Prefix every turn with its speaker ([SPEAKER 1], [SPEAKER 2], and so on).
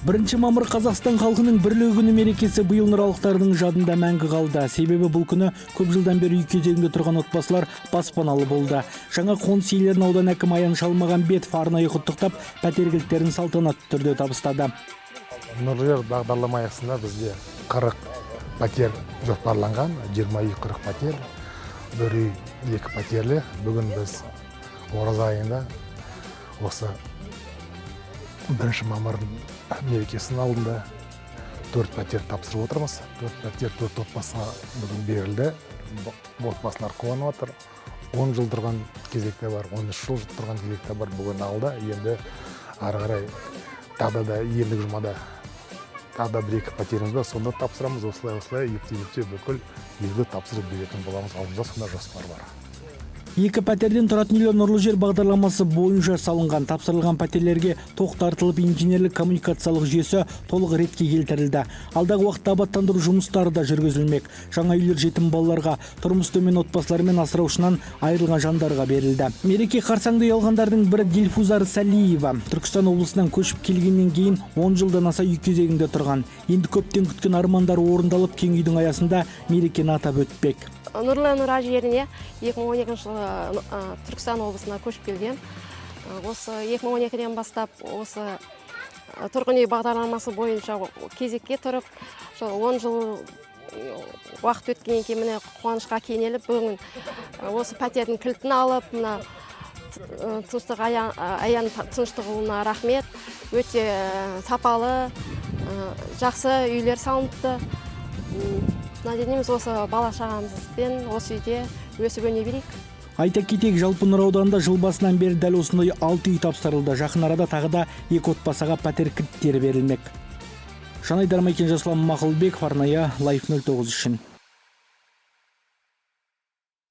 [SPEAKER 1] Бірінші мамыр Қазақстан халқының бірлігі күні мерекесі биыл нұралықтардың жадында мәңгі қалды. Себебі бұл күні көп жылдан бері үй кезегінде тұрған отбасылар баспаналы болды. Жаңа қоныс иелерін аудан әкімі Аян Шалмағанбетов арнайы құттықтап, пәтер кілттерін салтанатты түрде табыстады.
[SPEAKER 2] Нұрлы жер бағдарлама аясында бізде 40 пәтер жоспарланған, 20-40 пәтер, бір үй 2 пәтерлі. Бүгін біз ораза айында осы 1 мамырдың мерекесінің алдында 4 пәтер тапсырып отырмыз. 4 пәтер 4 отбасыға бүгін берілді. Отбасылар қуанып отыр. 10 жыл тұрған кезекте бар, 13 жыл тұрған кезекте бар, бүгін алды. Енді ары қарай тағы да ендігі жұмада тағы да 1-2 пәтеріміз бар, сонда тапсырамыз. Осылай епте бүкіл елге тапсырып беретін боламыз. Алдымызда сонда жоспар бар.
[SPEAKER 1] 2 пәтерден тұратын үйлер нұрлы жер бағдарламасы бойынша салынған. Тапсырылған пәтерлерге тоқ тартылып, инженерлік коммуникациялық жүйесі толық ретке келтірілді. Алдағы уақытта абаттандыру жұмыстары да жүргізілмек. Жаңа үйлер жетім балаларға, тұрмысы төмен отбасылар мен асыраушынан айырылған жандарға берілді. Мереке қарсаңында ұялғандардың бірі Дилфузар Салиева. Түркістан облысынан көшіп келгеннен кейін 10 жылдан аса үй кезегінде тұрған. Енді көптен күткен армандары орындалып, кең үйдің аясында мерекені атап өтпек.
[SPEAKER 3] Нұрлы Нұра жеріне 2012 жылы Түркістан облысына көшіп келген. Осы 2012-ден бастап осы тұрғын үй бағдарламасы бойынша кезекке тұрып, 10 жыл уақыт өткеннен кейін міне қуанышқа кенеліп, бүгін осы пәтердің кілтін алып, мына Тыныштық Аян Тыныштығұлына рахмет. Өте сапалы, жақсы үйлер салыныпты. Надееміз осы бала шағамызбен осы үйде өсіп өне берейік.
[SPEAKER 1] Айта кетейік, жалпы Нұра ауданында жыл басынан бері дәл осындай 6 үй тапсырылды. Жақын арада тағы да 2 отбасыға пәтер кілттері берілмек. Жанайдар Майкен, Жасұлан Мақұлбеков, арнайы Life 09 үшін.